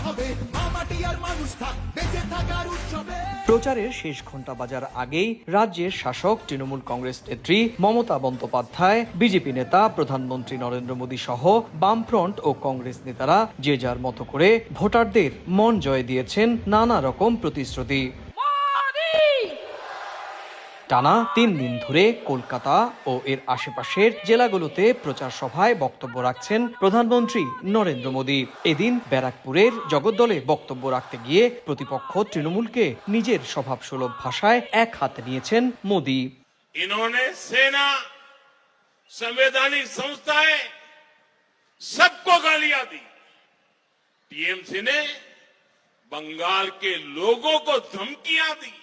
হবে, মামাটি আর মানুষ থাক বেঁচে থাকার উৎসবে। প্রচারের শেষ ঘণ্টা বাজার আগেই রাজ্যের শাসক তৃণমূল কংগ্রেস নেত্রী মমতা বন্দ্যোপাধ্যায়, বিজেপি নেতা প্রধানমন্ত্রী নরেন্দ্র মোদী সহ বামফ্রন্ট ও কংগ্রেস নেতারা যে যার মতো করে ভোটারদের মন জয় দিয়েছেন নানা রকম প্রতিশ্রুতি। টানা 3 দিন ধরে কলকাতা ও এর আশেপাশের জেলাগুলোতে প্রচার সভায় বক্তব্য রাখছেন প্রধানমন্ত্রী নরেন্দ্র মোদী। এদিন ব্যারাকপুরের জগদ্দলে বক্তব্য রাখতে গিয়ে প্রতিপক্ষ তৃণমূলকে নিজের স্বভাবসুলভ ভাষায় এক হাতে নিয়েছেন মোদী। इन्होंने सेना, संवैधानिक संस्थाएं सबको गालियां दी। टीएमसी ने बंगाल के लोगों को धमकियां दी,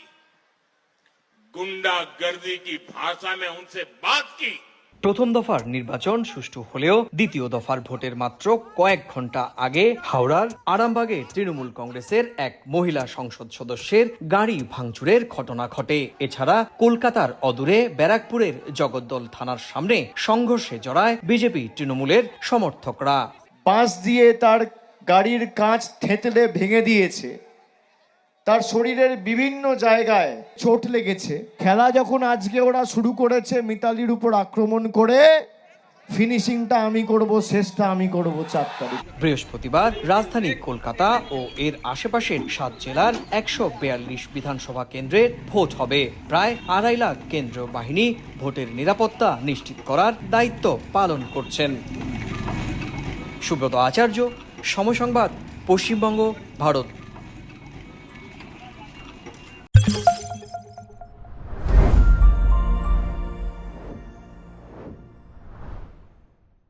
गुंडागर्दी की भाषा में उनसे बात की। প্রথম দফার নির্বাচন সুষ্ঠু হলেও দ্বিতীয় দফার ভোটের মাত্র কয়েক ঘন্টা আগে হাওড়ার আরামবাগে তৃণমূল কংগ্রেসের এক মহিলা সংসদ সদস্যের গাড়ি ভাঙচুরের ঘটনা ঘটে। এছাড়া কলকাতার অদূরে ব্যারাকপুরের জগদ্দল থানার সামনে সংঘর্ষে জড়ায় বিজেপি তৃণমূলের সমর্থকরা। বাঁশ দিয়ে তার গাড়ির কাঁচ থেঁতলে ভেঙে দিয়েছে, তার শরীরের বিভিন্ন জায়গায় চোট লেগেছে। খেলা যখন আজকে ওরা শুরু করেছে মিতালির উপর আক্রমণ করে, ফিনিশিংটা আমি করব, শেষটা আমি করব 4 তারিখ। বৃহস্পতিবার রাজধানী কলকাতা ও এর আশেপাশের 7 জেলার 142 বিধানসভা কেন্দ্রের ভোট হবে। প্রায় 2.5 লাখ কেন্দ্রীয় বাহিনী ভোটের নিরাপত্তা নিশ্চিত করার দায়িত্ব পালন করছেন। সুব্রত আচার্য, সময় সংবাদ, পশ্চিমবঙ্গ, ভারত।